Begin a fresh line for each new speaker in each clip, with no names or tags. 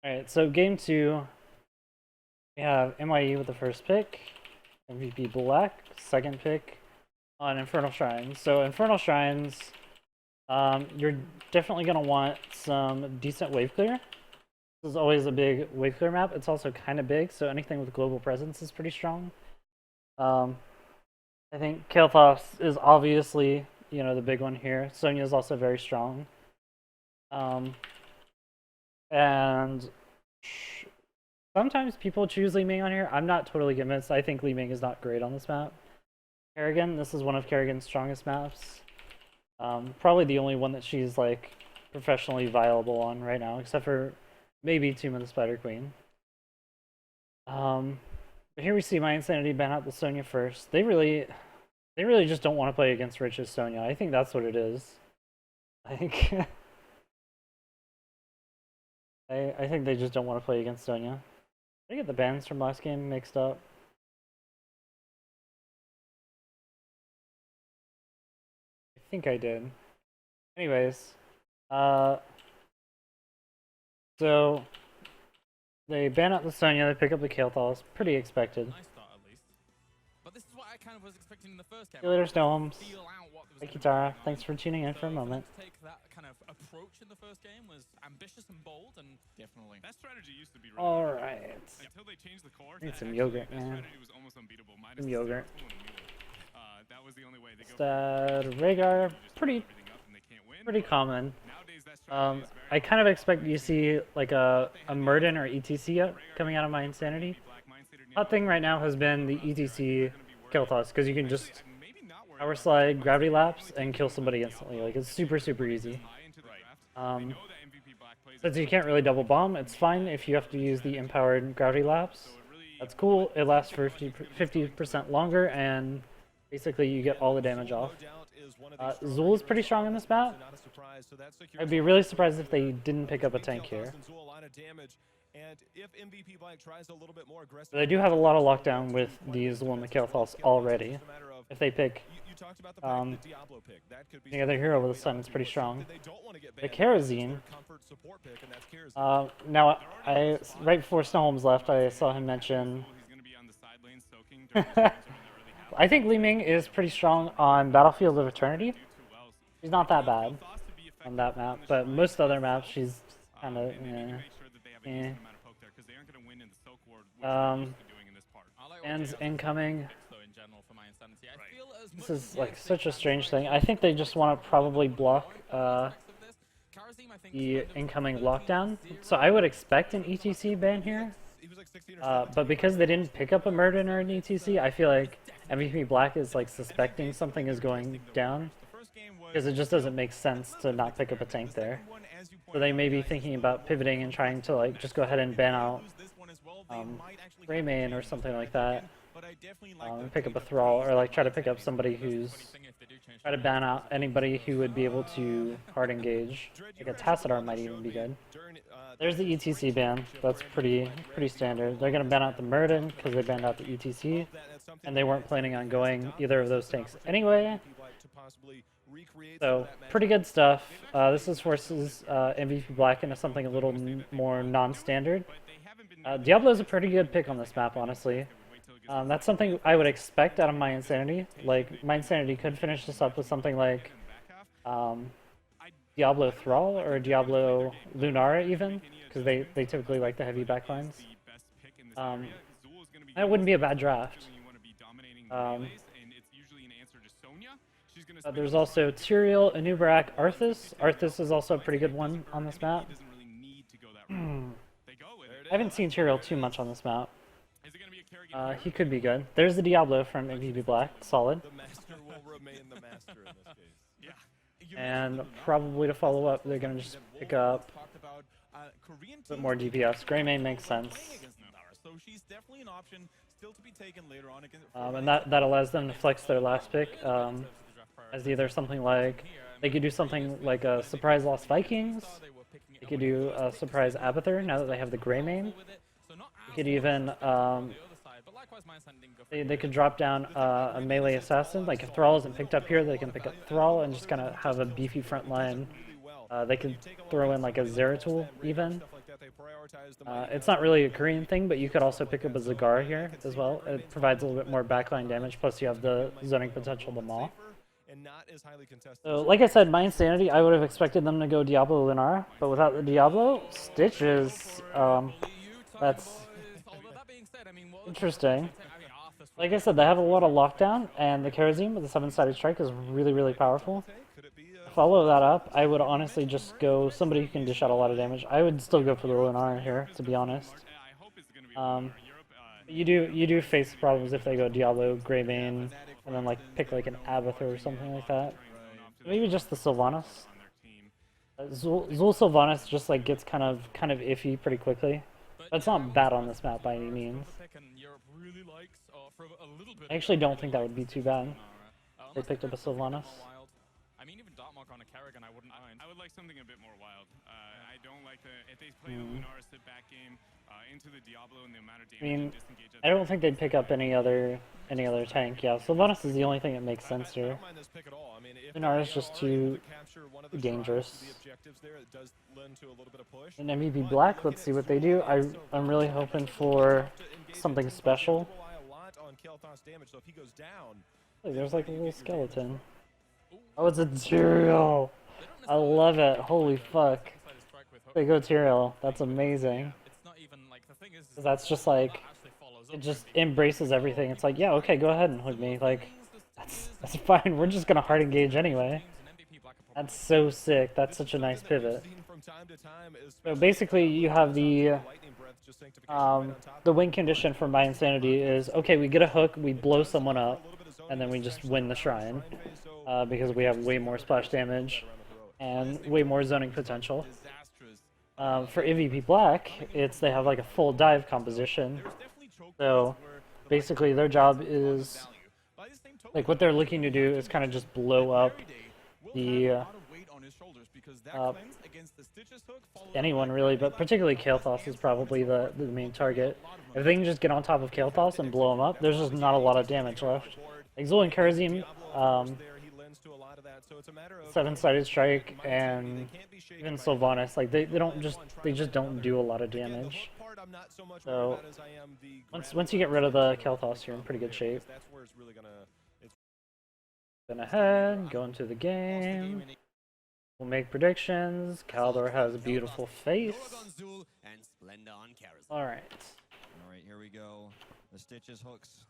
Alright, so game 2, we have mYe with the first pick, MVP Black, second pick on Infernal Shrines. So Infernal Shrines, you're definitely going to want some decent wave clear. This is always a big wave clear map. It's also kind of big, so anything with global presence is pretty strong. I think Kael'thas is obviously, the big one here. Sonya is also very strong. And sometimes people choose Li Ming on here. I'm not totally convinced. I think Li Ming is not great on this map. Kerrigan, this is one of Kerrigan's strongest maps. Probably the only one that she's like professionally viable on right now, except for maybe Tomb of the Spider Queen. But here we see mYinsanity ban out the Sonya first. They really just don't want to play against Rich's Sonya. I think that's what it is. I think I think they just don't want to play against Sonya. Did I get the bans from last game mixed up? I think I did. Anyways, so they ban out the Sonya, they pick up the Kael'thas. Pretty expected.
Nice start at least. But this is what I kind of was expecting in the first game.
See you later, Snowhomes. Hey Kitara, thanks for tuning in for a moment.
To take that kind of approach in the first game was ambitious and bold, and definitely
that strategy used to be really
alright.
Until they changed the core.
Need some yogurt, man.
Was almost unbeatable.
Some yogurt.
That was the only way they
Rhaegar, pretty common. I kind of expect you see like a Murden or ETC coming out of mYinsanity. Hot thing right now has been the ETC Kael'thas, because you can just power slide, gravity lapse, and kill somebody instantly. Like, it's super easy. Since you can't really double bomb, it's fine if you have to use the empowered gravity lapse. That's cool. It lasts for 50% longer, and basically you get all the damage off. Zul is pretty strong in this map. I'd be really surprised if they didn't pick up a tank here. But they do have a lot of lockdown with the Zul and the Kael'thas already. If they pick the other hero with the sun, it's pretty strong. The Kerosene. Now, right before Snowhomes left, I saw him mention. I think Li Ming is pretty strong on Battlefield of Eternity. She's not that bad on that map, but most other maps she's kind of and incoming. This is like such a strange thing. I think they just want to probably block the incoming lockdown. So I would expect an ETC ban here. But because they didn't pick up a Murden or an ETC, I feel like MVP Black is like suspecting something is going down. Because it just doesn't make sense to not pick up a tank there. So they may be thinking about pivoting and trying to like just go ahead and ban out Rayman or something like that. Pick up a Thrall, or like try to pick up somebody who's try to ban out anybody who would be able to hard engage. Like a Tassadar might even be good. There's the ETC ban. That's pretty standard. They're gonna ban out the Murden because they banned out the ETC, and they weren't planning on going either of those tanks anyway. So pretty good stuff. This is forces MVP Black into something a little more non-standard. Diablo is a pretty good pick on this map, honestly. That's something I would expect out of mYinsanity. Like, mYinsanity could finish this up with something like Diablo Thrall or Diablo Lunara even, because they typically like the heavy backlines. That wouldn't be a bad draft. There's also Tyrael, Anubarak, Arthas. Arthas is also a pretty good one on this map. I haven't seen Tyrael too much on this map. He could be good. There's the Diablo from MVP Black, solid. And probably to follow up, they're gonna just pick up a bit more DPS. Greymane makes sense. And that allows them to flex their last pick as either something like, they could do something like a surprise Lost Vikings. They could do a surprise Abathur now that they have the Greymane. They could even they could drop down a melee assassin. Like if Thrall isn't picked up here, they can pick up Thrall and just kind of have a beefy front line. They could throw in like a Zeratul even, It's not really a Korean thing, but you could also pick up a Zagara here as well. It provides a little bit more backline damage, plus you have the zoning potential to maul. So, like I said, mYinsanity, I would have expected them to go Diablo Lunara, but without the Diablo, Stitches, that's interesting. Like I said, they have a lot of lockdown, and the Kerosene with the 7-sided strike is really, really powerful. Follow that up, I would honestly just go somebody who can dish out a lot of damage. I would still go for the Lunara here, to be honest. You do face problems if they go Diablo, Greymane, and then like pick like an Abathur or something like that. Maybe just the Sylvanas. Zul Sylvanas just like gets kind of iffy pretty quickly. But it's not bad on this map by any means. I actually don't think that would be too bad. They picked up a Sylvanas.
I mean, even Dartmark on a Kerrigan, I wouldn't mind.
I would like something a bit more wild. I don't like if they play the Lunara sit back game into the Diablo and the amount of damage and disengage.
I don't think they'd pick up any other tank. Yeah, Sylvanas is the only thing that makes sense here. Lunara is just too dangerous. And MVP Black, let's see what they do. I'm really hoping for something special. Look, there's like a little skeleton. Oh, it's a Tyrael! I love it. Holy fuck. They go Tyrael. That's amazing. That's just like, it just embraces everything. It's like, yeah, okay, go ahead and hook me. Like, that's fine. We're just gonna hard engage anyway. That's so sick. That's such a nice pivot. So basically, you have the win condition for mYinsanity is, okay, we get a hook, we blow someone up, and then we just win the shrine. Because we have way more splash damage and way more zoning potential. For MVP Black, they have like a full dive composition. So basically their job is, like what they're looking to do is kind of just blow up the anyone really, but particularly Kael'thas is probably the main target. If they can just get on top of Kael'thas and blow him up, there's just not a lot of damage left. Like Zul and Kerosene, 7-sided strike, and even Sylvanas, like they just don't do a lot of damage. So once you get rid of the Kael'thas, you're in pretty good shape. Then ahead, go into the game. We'll make predictions. Kaldor has a beautiful face. Alright.
Alright, here we go. The Stitches hooks.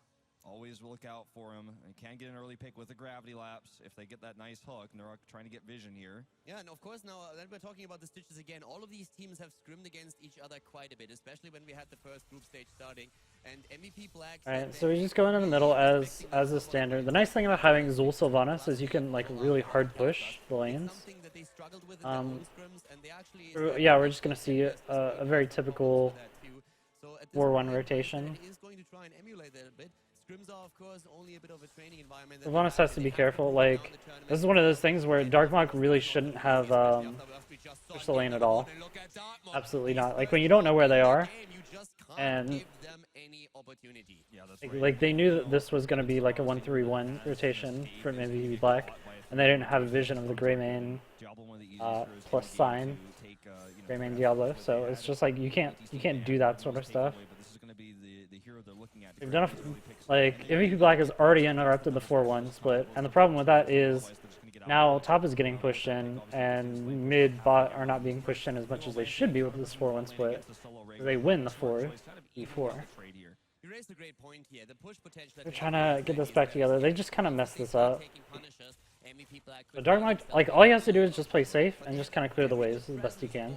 Always look out for him. And can get an early pick with the gravity lapse if they get that nice hook, and they're trying to get vision here.
Yeah, and of course now that we're talking about the Stitches again, all of these teams have scrimmed against each other quite a bit, especially when we had the first group stage starting. And MVP Black.
Alright, so we just go in the middle as the standard. The nice thing about having Zul Sylvanas is you can like really hard push the lanes. Yeah, we're just gonna see a very typical 4-1 rotation. Sylvanas has to be careful. Like, this is one of those things where Darkmok really shouldn't have pushed the lane at all. Absolutely not. Like, when you don't know where they are, and like they knew that this was going to be like a 1-3-1 rotation from MVP Black, and they didn't have a vision of the Greymane plus sign, Greymane Diablo. So it's just like you can't do that sort of stuff. They've done like MVP Black has already interrupted the 4-1 split, and the problem with that is now top is getting pushed in, and mid bot are not being pushed in as much as they should be with this 4-1 split. They win the 4-E4. They're trying to get this back together. They just kind of messed this up. But Darkmok, like all he has to do is just play safe and just kind of clear the waves as best he can.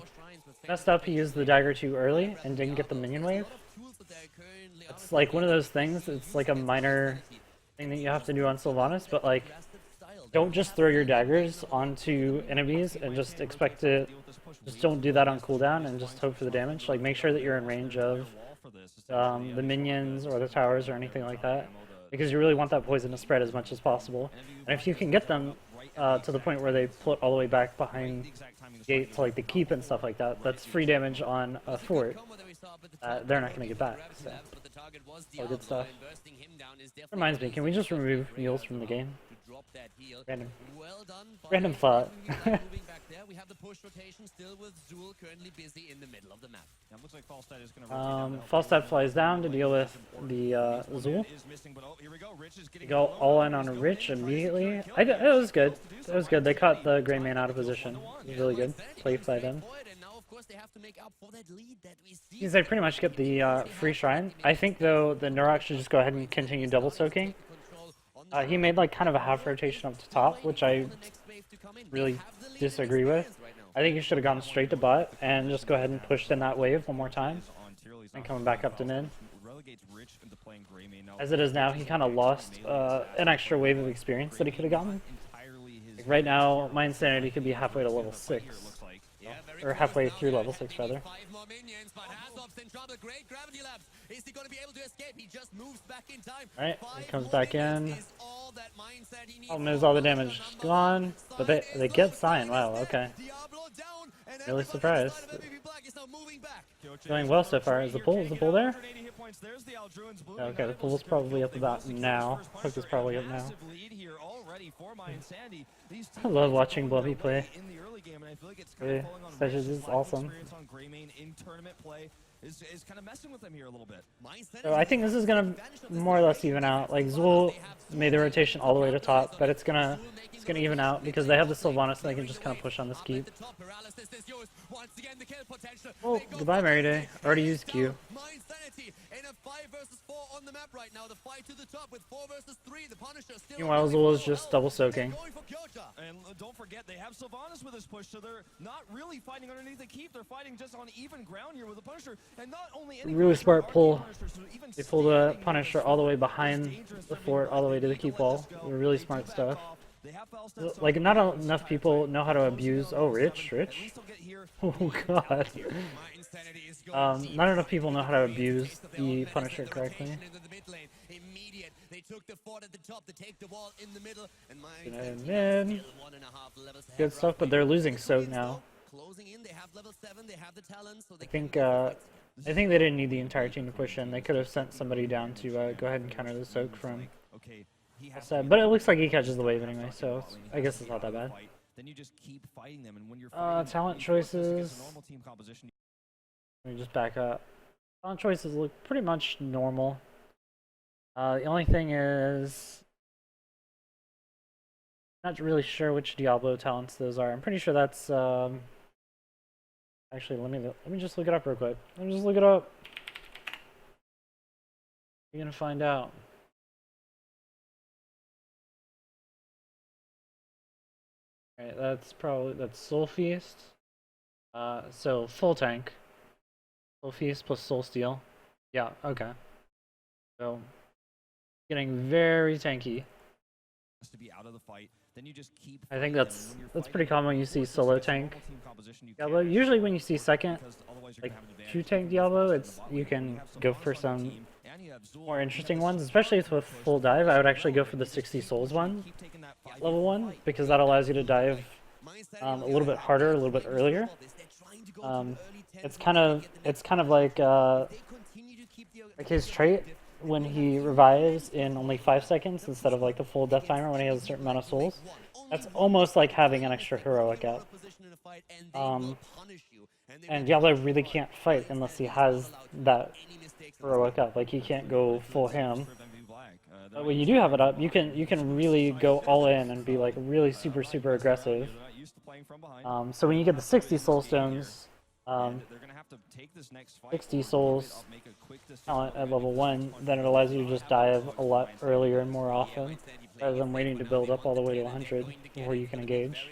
Messed up, he used the dagger too early and didn't get the minion wave. It's like one of those things, it's like a minor thing that you have to do on Sylvanas, but like, don't just throw your daggers onto enemies and just expect to, just don't do that on cooldown and just hope for the damage. Like make sure that you're in range of the minions or the towers or anything like that, because you really want that poison to spread as much as possible. And if you can get them to the point where they put all the way back behind the gate to like the keep and stuff like that, that's free damage on a fort. they're not going to get back. So. All good stuff. Reminds me, can we just remove mules from the game? Random thought.
We have the push rotation still with Zool currently busy in the middle of the map.
Looks like Falstad is going to
Falstad flies down to deal with the Zool. Go all in on a Rich immediately. It was good. It was good. They caught the Grey Man out of position. It was really good. Play by them. Because they pretty much get the free shrine. I think though the Nurok should just go ahead and continue double soaking. He made like kind of a half rotation up to top, which I really disagree with. I think he should have gone straight to bot and just go ahead and pushed in that wave one more time and coming back up to mid. As it is now, he kind of lost an extra wave of experience that he could have gotten. Like right now, mYinsanity could be halfway to level 6. Or halfway through level 6 rather. Alright, he comes back in. Problem is all the damage is gone, but they get Sign. Wow, okay. Really surprised. Going well so far. Is the pull there? Okay, the pull's probably up about now. Hook is probably up now. I love watching Blubby play. This is awesome.
Is kind of messing with them here a little bit.
So I think this is gonna more or less even out. Like Zool made the rotation all the way to top, but it's gonna even out because they have the Sylvanas and they can just kind of push on this keep. Oh, goodbye Mary Day. Already used Q. Meanwhile, Zool is just double soaking.
And don't forget, they have Sylvanas with this push, so they're not really fighting underneath the keep. They're fighting just on even ground here with the Punisher. And not only
really smart pull. They pull the Punisher all the way behind the fort, all the way to the keep wall. Really smart stuff. Like, not enough people know how to abuse. Oh, Rich. Oh, God. Not enough people know how to abuse the Punisher correctly. And good stuff, but they're losing Soak now. I think they didn't need the entire team to push in. They could have sent somebody down to go ahead and counter the Soak from Sad. But it looks like he catches the wave anyway, so I guess it's not that bad. Talent choices. Let me just back up. Talent choices look pretty much normal. The only thing is, not really sure which Diablo talents those are. I'm pretty sure that's actually let me just look it up real quick. Let me just look it up. You're gonna find out. Alright, that's Soul Feast. So full tank. Soul Feast plus Soul Steal. Yeah, okay. So getting very tanky.
To be out of the fight. Then you just keep
I think that's pretty common when you see solo tank Diablo. Usually when you see second, like true tank Diablo, you can go for some more interesting ones, especially with full dive. I would actually go for the 60 souls one, level 1, because that allows you to dive a little bit harder, a little bit earlier. It's kind of like his trait when he revives in only 5 seconds instead of like the full death timer when he has a certain amount of souls. That's almost like having an extra heroic up. And Diablo really can't fight unless he has that heroic up. Like he can't go full ham. But when you do have it up, you can really go all in and be like really super aggressive. So when you get the 60 soul stones, 60 souls talent at level 1, then it allows you to just dive a lot earlier and more often, rather than waiting to build up all the way to 100 before you can engage.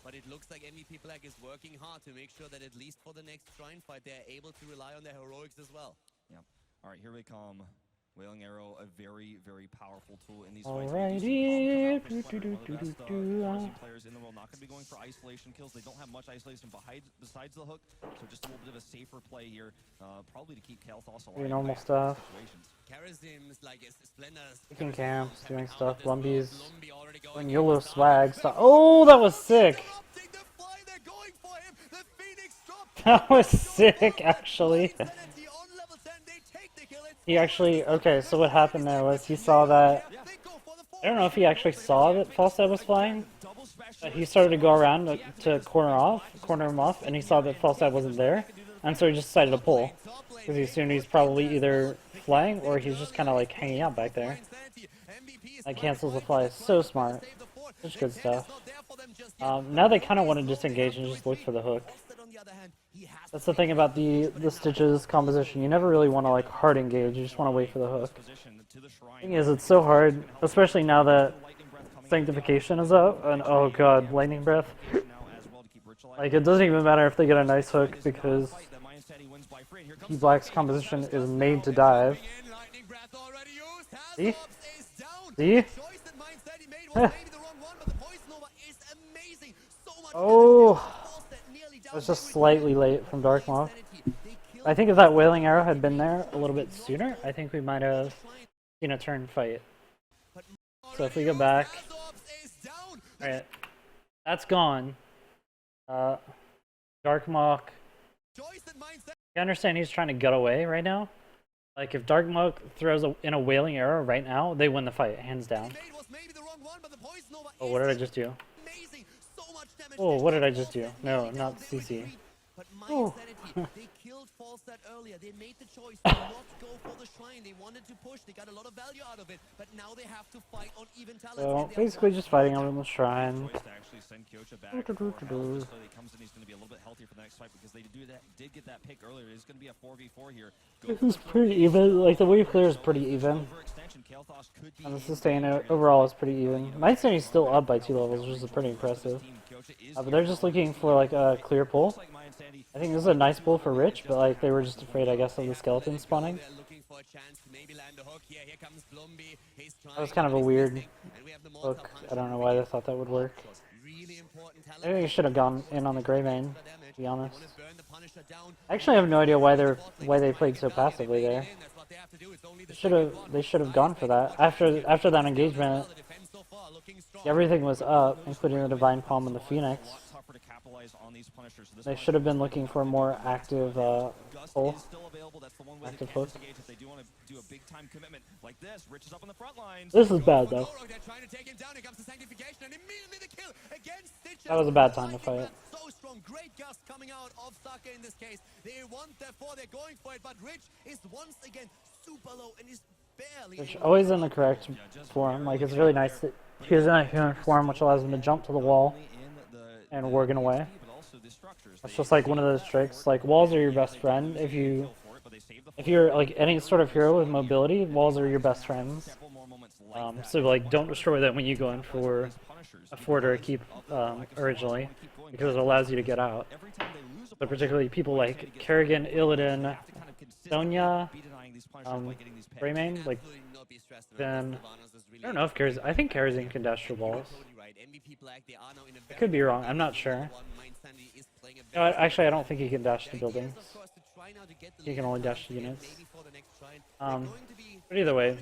But it looks like MVP Black is working hard to make sure that at least for the next shrine fight, they're able to rely on their heroics as well. Yeah. All right, here they come. Wailing Arrow, a very powerful tool in these fights.
Alrighty.
Players in the world not going to be going for isolation kills. They don't have much isolation besides the hook, so just a little bit of a safer play here, probably to keep Kael'thas alive.
Normal stuff. Taking camps, doing stuff. Lumbies, doing YOLO swag stuff. Oh, that was sick. That was sick, actually. He actually, okay, so what happened there was he saw that, I don't know if he actually saw that Falstad was flying, but he started to go around to corner him off, and he saw that Falstad wasn't there, and so he just decided to pull, because he assumed he's probably either flying or he's just kind of like hanging out back there. That cancels the fly. So smart. Such good stuff. Now they kind of want to disengage and just look for the hook. That's the thing about the Stitches composition. You never really want to like hard engage. You just want to wait for the hook. Thing is, it's so hard, especially now that Sanctification is up. And oh god, Lightning Breath. Like it doesn't even matter if they get a nice hook because Black's composition is made to dive. See? See? Oh, I was just slightly late from Darkmoth. I think if that Wailing Arrow had been there a little bit sooner, I think we might have seen a turn fight. So if we go back, alright, that's gone. Darkmoth, I understand he's trying to gut away right now. Like if Darkmoth throws in a Wailing Arrow right now, they win the fight, hands down. Oh, what did I just do? Oh, what did I just do? No, not CC. Oh.
They killed Falstad earlier. They made the choice to not go for the shrine. They wanted to push. They got a lot of value out of it, but now they have to fight on even talent.
So basically just fighting on the shrine. This is pretty even. Like the wave clear is pretty even. And the sustain overall is pretty even. mYinsanity's still up by 2 levels, which is pretty impressive. But they're just looking for like a clear pull. I think this is a nice pull for Rich, but like they were just afraid, I guess, of the skeleton spawning. That was kind of a weird hook. I don't know why they thought that would work. I think they should have gone in on the Grey Mane, to be honest. I actually have no idea why they played so passively there. They should have gone for that. After that engagement, everything was up, including the Divine Palm and the Phoenix. They should have been looking for a more active pull. Active hook. This is bad though. That was a bad time to fight.
So strong, great gust coming out of Saka in this case. They want, therefore they're going for it, but Rich is once again super low and is barely.
Which always in the correct form. Like it's really nice that he is in a human form, which allows him to jump to the wall and work in a way. It's just like one of those tricks. Like walls are your best friend. If you're like any sort of hero with mobility, walls are your best friends. So like don't destroy them when you go in for a fort or a keep originally, because it allows you to get out. So particularly people like Kerrigan, Illidan, Sonya, Grey Mane, like then I don't know if I think Kerrigan can dash through walls. I could be wrong, I'm not sure. No, actually I don't think he can dash to buildings. He can only dash to units. But either way,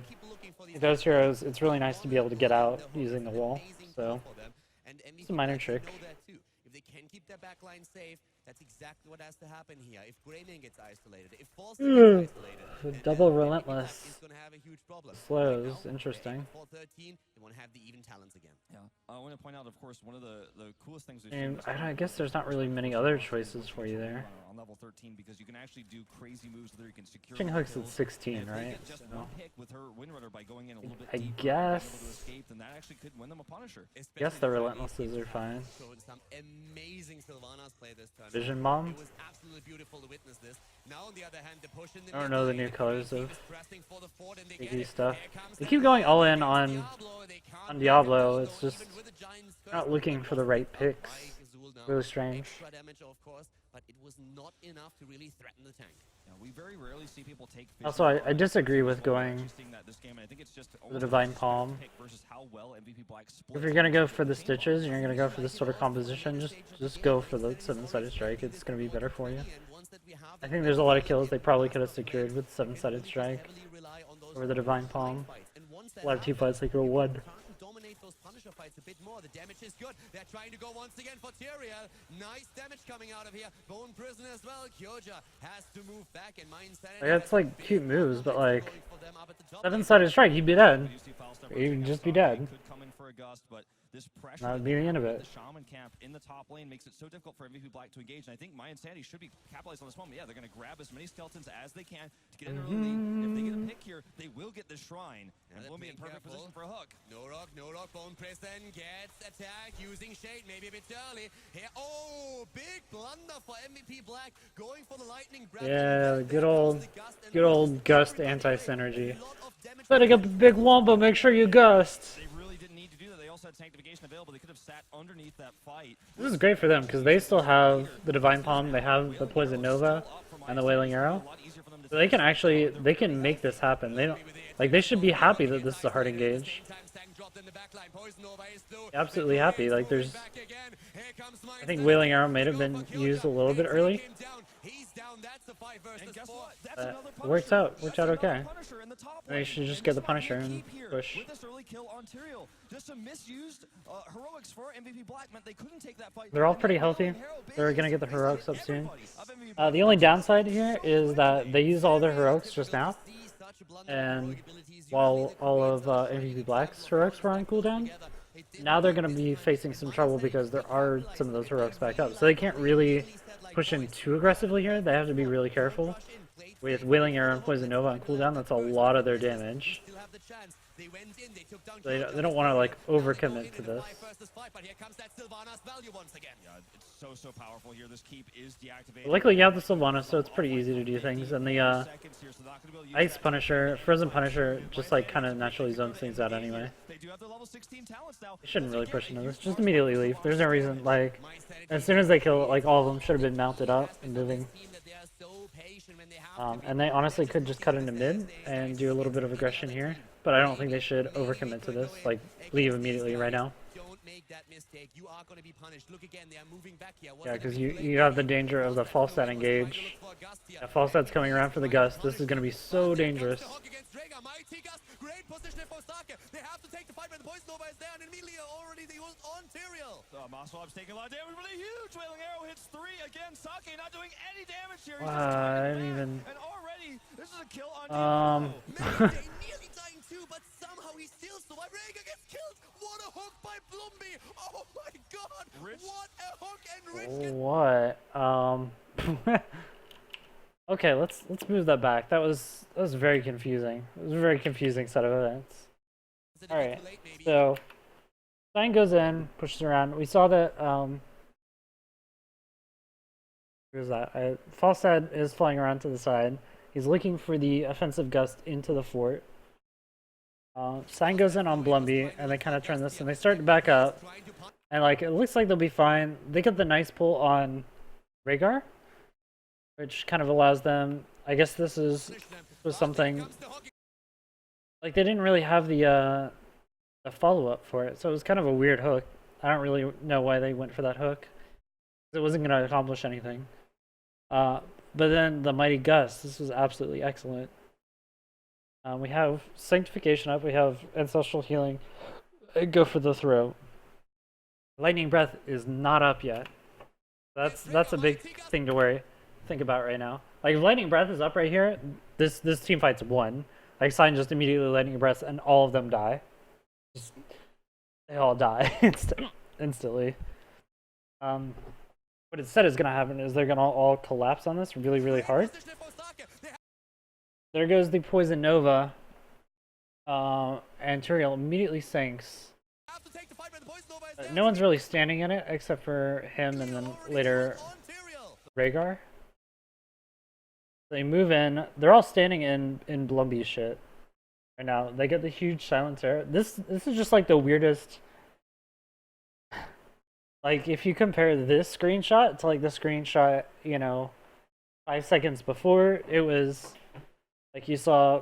with those heroes, it's really nice to be able to get out using the wall. So it's a minor trick.
If they can keep their backline safe, that's exactly what has to happen here. If Grey Mane gets isolated, if Falstad gets isolated,
double relentless.
Is going to have a huge problem.
Slows, interesting.
4-13, they want to have the even talents again.
Yeah, I want to point out, of course, one of the coolest things.
And I guess there's not really many other choices for you there.
On level 13, because you can actually do crazy moves where you can secure.
Pushing hooks at 16, right?
Just one pick with her Windrunner by going in a little bit
I
deeper,
guess.
escape, then that actually could win them a Punisher.
Guess the relentlesses are fine.
Some amazing Sylvanas play this turn.
Vision Bomb?
It was absolutely beautiful to witness this. Now on the other hand, the push in the
I don't know the new colors of
for the fort and they
AD stuff. They keep going all in on Diablo. It's just not looking for the right picks. Really strange.
Extra damage, of course, but it was not enough to really threaten the tank.
Yeah, we very rarely see people take.
Also, I disagree with going the Divine Palm. If you're gonna go for the Stitches and you're gonna go for this sort of composition, just go for the 7-sided strike. It's gonna be better for you. I think there's a lot of kills they probably could have secured with 7-sided strike over the Divine Palm. A lot of 2 fights they could have won.
dominate those Punisher fights a bit more. The damage is good. They're trying to go once again for Tyrael. Nice damage coming out of here. Bone Prison as well. Kyoja has to move back, and mYinsanity.
Like, that's like cute moves, but like 7-sided strike, he'd be dead. He'd just be dead.
This pressure
That would be the end of it.
The Shaman camp in the top lane makes it so difficult for MVP Black to engage, and I think mYinsanity should be capitalized on this moment. Yeah, they're going to grab as many skeletons as they can to get in early. If they get a pick here, they will get the shrine, and we'll be in perfect position for a hook.
No rock, Bone Prison gets attacked using Shade, maybe a bit early. Here, oh, big blunder for MVP Black, going for the lightning breath.
Yeah, good old Gust anti-synergy. Setting up a big wombo, make sure you Gust.
They really didn't need to do that. They also had Sanctification available. They could have sat underneath that fight.
This is great for them because they still have the Divine Palm, they have the Poison Nova, and the Wailing Arrow. So they can make this happen. They don't, like, they should be happy that this is a hard engage. Absolutely happy. Like, there's, I think Wailing Arrow might have been used a little bit early. It worked out okay. They should just get the Punisher and push. They're all pretty healthy. They're gonna get the heroics up soon. The only downside here is that they use all their heroics just now, and while all of MVP Black's heroics were on cooldown, now they're gonna be facing some trouble because there are some of those heroics back up. So they can't really push in too aggressively here. They have to be really careful. With Wailing Arrow and Poison Nova on cooldown, that's a lot of their damage. They don't want to like overcommit to this.
Yeah, it's so powerful here. This keep is deactivated.
Luckily, you have the Sylvanas, so it's pretty easy to do things. And the Ice Punisher, Frozen Punisher, just like kind of naturally zones things out anyway.
They do have their level 16 talents now.
They shouldn't really push into this. Just immediately leave. There's no reason. Like, as soon as they kill, like all of them should have been mounted up and moving. And they honestly could just cut into mid and do a little bit of aggression here. But I don't think they should overcommit to this. Like, leave immediately right now. Yeah, because you have the danger of the false set engage. Yeah, false set's coming around for the Gust. This is going to be so dangerous.
They have to take the fight, but the Poison Nova is there, and immediately already they use on Tyrael.
Moswab's taking a lot of damage, but a huge Wailing Arrow hits 3 again. Sake not doing any damage here.
I didn't even.
And already, this is a kill on
They nearly dying too, but somehow he still survived. Rhaegar gets killed. What a hook by Blumby! Oh my God!
Rich.
What a hook, and Rich
What? Okay, let's move that back. That was very confusing. It was a very confusing set of events. All right, so Stein goes in, pushes around. We saw that. Where's that? Falstad is flying around to the side. He's looking for the offensive Gust into the fort. Stein goes in on Blumby, and they kind of turn this, and they start to back up. And like it looks like they'll be fine. They get the nice pull on Rhaegar, which kind of allows them. I guess this was something. Like, they didn't really have the follow-up for it, so it was kind of a weird hook. I don't really know why they went for that hook. It wasn't going to accomplish anything. But then the Mighty Gust, this was absolutely excellent. We have Sanctification up, we have Ancestral Healing, and go for the throw. Lightning Breath is not up yet. That's a big thing to think about right now. Like, if Lightning Breath is up right here, this team fight's won. Like, Sign just immediately Lightning Breath, and all of them die. They all die instantly. What it said is going to happen is they're going to all collapse on this really, really hard. There goes the Poison Nova, and Tyrael immediately sinks. No one's really standing in it except for him and then later Rhaegar. They move in. They're all standing in Blumby's shit right now. They get the huge silencer. This is just like the weirdest. Like, if you compare this screenshot to like the screenshot, 5 seconds before, it was like you saw,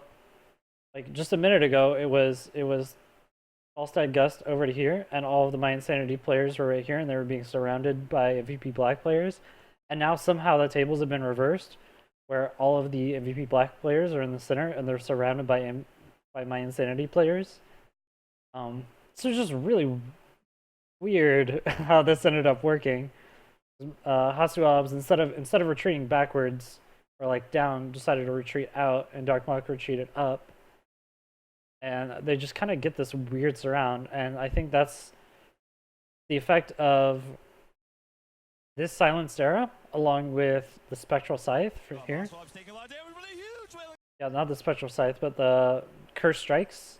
like just a minute ago, it was Falstad Gust over to here, and all of the mYinsanity players were right here, and they were being surrounded by MVP Black players. And now somehow the tables have been reversed, where all of the MVP Black players are in the center, and they're surrounded by mYinsanity players. So it's just really weird how this ended up working. Hasuabs instead of retreating backwards or like down, decided to retreat out, and Darkmark retreated up. And they just kind of get this weird surround, and I think that's the effect of this Silenced Era, along with the Spectral Scythe from here. Yeah, not the Spectral Scythe, but the Curse Strikes.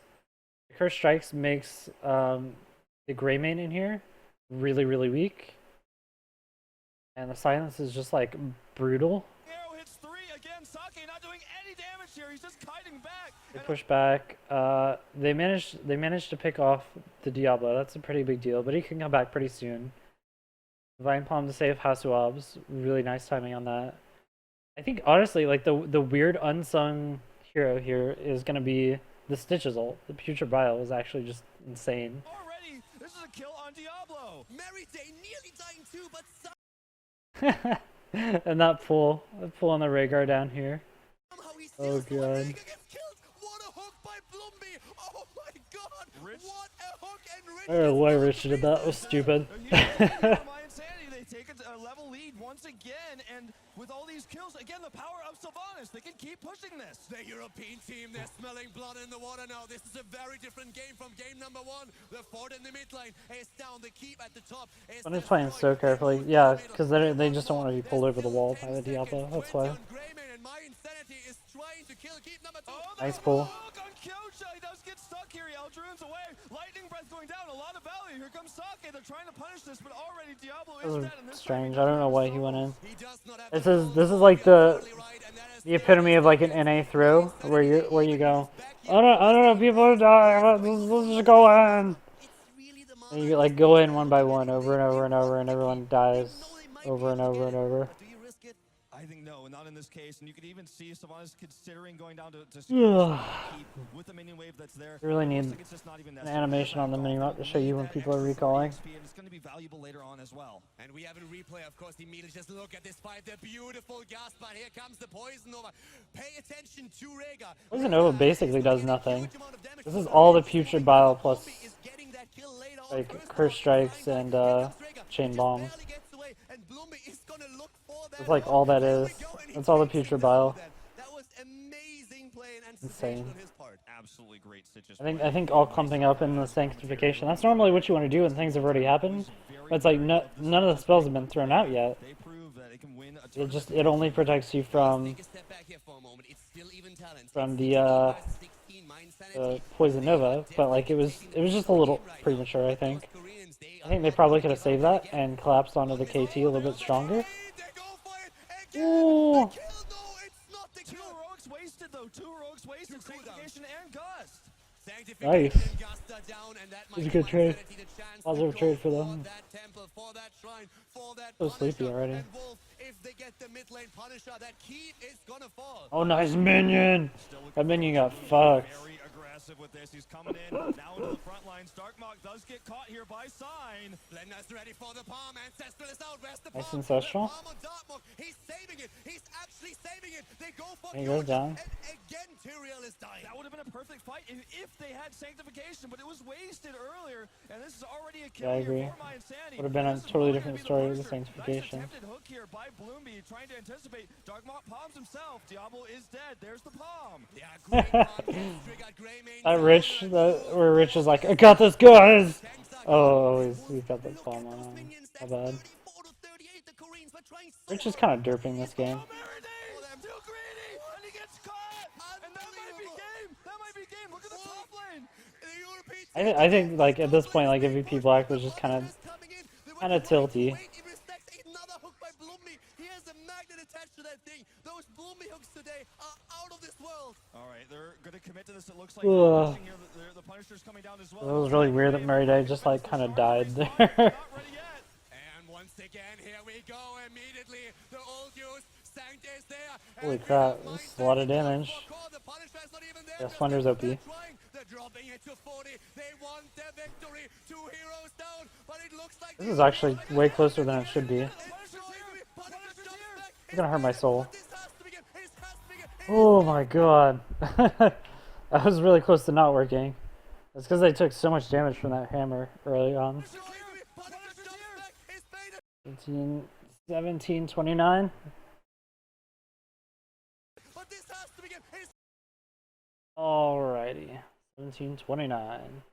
The Curse Strikes makes the Greymane in here really, really weak. And the silence is just like brutal.
Arrow hits 3 again. Sake not doing any damage here. He's just kiting back.
They push back. They managed to pick off the Diablo. That's a pretty big deal, but he can come back pretty soon. Divine Palm to save Hasuabs. Really nice timing on that. I think honestly, like the weird unsung hero here is gonna be the Stitches ult. The Putrid Bile is actually just insane.
Already, this is a kill on Diablo.
Mary Day nearly dying too, but
And that pull on the Rhaegar down here.
somehow he
Oh
steals the
god.
Rhaegar gets killed. What a hook by Blumby! Oh my god!
Rich.
What a hook, and Rich
I don't know
gets
why
the
Rich did that. That was stupid.
mYinsanity, they take a level lead once again, and with all these kills, again, the power of Sylvanas, they can keep pushing this.
The European team, they're smelling blood in the water now. This is a very different game from game number 1. The fort in the mid lane is down, the keep at the top.
When he's playing so carefully, yeah, because they just don't want to be pulled over the wall by the Diablo. That's why.
And mYinsanity is trying to kill keep number 2.
Nice pull.
Look on Kyocha, he does get stuck here. Eldrune's away. Lightning Breath going down. A lot of value. Here comes Sake. They're trying to punish this, but already Diablo
That
is
was
dead. And this
strange. I don't know why he went in.
He does not have
This is like the epitome of like an NA throw where you go, I don't know, people are dying. Let's just go in. And you like go in one by one, over and over and over, and everyone dies over and over and over.
Do you risk it?
I think no, not in this case. And you could even see Sylvanas considering going down to keep with the minion wave that's there.
You really need
Looks like it's just not even
an
necessary.
animation on the minimap to show you when people are recalling.
And it's going to be valuable later on as well.
And we have a replay, of course, immediately. Just look at this fight. The beautiful gas, but here comes the Poison Nova. Pay attention to Rhaegar.
Poison Nova basically does nothing. This is all the Putrid Bile plus like Curse Strikes and Chain Bombs. It's like all that is. That's all the Putrid Bile.
That was amazing play and
Insane.
anticipation on his part.
Absolutely great stitches.
I think all clumping up in the Sanctification. That's normally what you want to do when things have already happened. But it's like none of the spells have been thrown out yet.
They prove that it can win a
It only protects you from
Take a step back here for a moment. It's still even talent.
the
16, mYinsanity.
Poison Nova, but like it was just a little premature. I think they probably could have saved that and collapsed onto the KT a little bit stronger. Ooh.
Two rogues wasted though. Two rogues wasted. Sanctification and Gust.
Nice.
It
was a good trade. Positive trade for them. So sleepy already.
If they get the mid lane Punisher, that keep is gonna fall.
Oh, nice minion! That minion got fucked.
Very aggressive with this. He's coming in now into the front lines. Darkmark does get caught here by Sign.
Blender's ready for the palm. Ancestral is out. Where's the
Nice
palm?
Ancestral.
The palm on Darkmark. He's saving it. He's actually saving it. They go for
He goes
Kyoja,
down.
and again Tyrael is dying.
That would have been a perfect fight if they had Sanctification, but it was wasted earlier, and this is already a kill
Yeah, I
here
agree.
for mYinsanity.
Would have been a
This is
totally
probably
different
gonna be
story with the
first turn.
Sanctification.
Nice attempted hook here by Bloomby, trying to anticipate. Darkmark palms himself. Diablo is dead. There's the palm.
Yeah, great palm gets triggered. Greymane
Where Rich is like, I got this, guys! Oh, he's got the palm on him. My bad. Rich is kind of derping this game.
Oh, Mary too greedy, and he gets caught, and that might be game. That might be game. Look at the top lane.
I think like at this point, like MVP Black was just kind of tilty.
Another hook by Blumby. He has a magnet attached to that thing. Those Blumby hooks today are out of this world.
All right, they're going to commit to this. It looks like
Ugh.
here, the Punisher's coming down as well.
It was really weird that Mary Day just like kind of died there.
Not ready yet.
And once again, here we go. Immediately, the old use. Sanct is there.
Holy crap, this is a lot of damage.
The Punisher's not even there.
Yeah, Slender's OP.
They're dropping it to 40. They want their victory. 2 heroes down, but it looks like
This is actually way closer than it should be. It's gonna hurt my soul. Oh my god. That was really close to not working. That's because they took so much damage from that hammer early on. 17, 29. Alrighty. 17, 29.